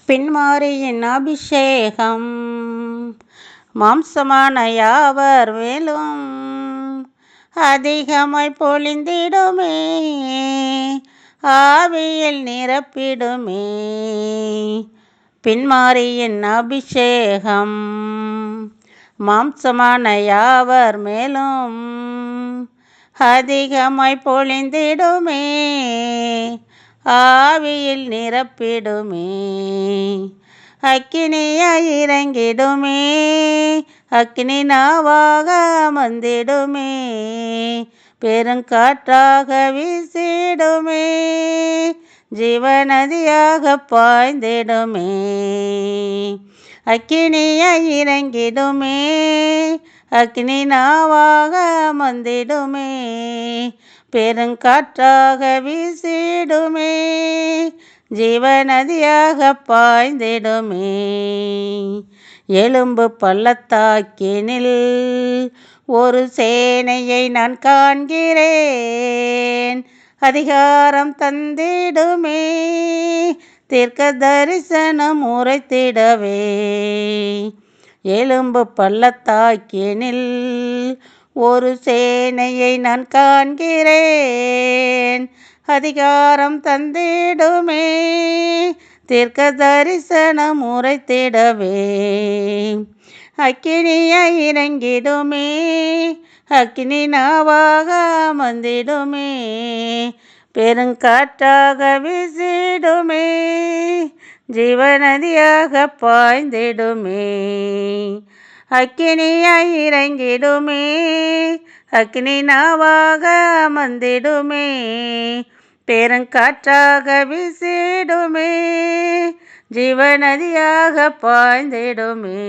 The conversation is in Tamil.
பின்மாரியின் அபிஷேகம் மாம்சமான யாவர் மேலும் அதிகமாய் பொழிந்திடுமே, ஆவியில் நிரப்பிடுமே. பின்மாரியின் அபிஷேகம் மாம்சமான யாவர் மேலும் அதிகமாய் பொழிந்திடுமே, ஆவியில் நிரப்பிடுமே. அக்கினியாய் இறங்கிடுமே, அக்கினி நாவாக அமர்ந்திடுமே, பெருங்காற்றாக வீசிடுமே, ஜீவநதியாக பாய்ந்திடுமே. அக்கினியாய் இறங்கிடுமே, அக்கினி நாவாக அமர்ந்திடுமே, பெருங்காற்றாக வீசிடுமே, ஜீவநதியாக பாய்ந்திடுமே. எலும்பு பள்ளத்தாக்கினில் ஒரு சேனையை நான் காண்கிறேன், அதிகாரம் தந்திடுமே, தீர்க்க தரிசனம் உரைத்திடவே. எலும்பு பள்ளத்தாக்கினில் ஒரு சேனையை நான் காண்கிறேன், அதிகாரம் தந்திடுமே, தீர்க்க தரிசனம் உரைத்திடவே. அக்கினியாய் இறங்கிடுமே, அக்கினி நாவாக அமர்ந்திடுமே, பெருங்காற்றாக வீசிடுமே, ஜீவநதியாக பாய்ந்திடுமே. அக்கினியாய் இறங்கிடுமே, அக்கினி நாவாக அமர்ந்திடுமே, பெருங்காற்றாக வீசிடுமே, ஜீவநதியாக பாய்ந்திடுமே.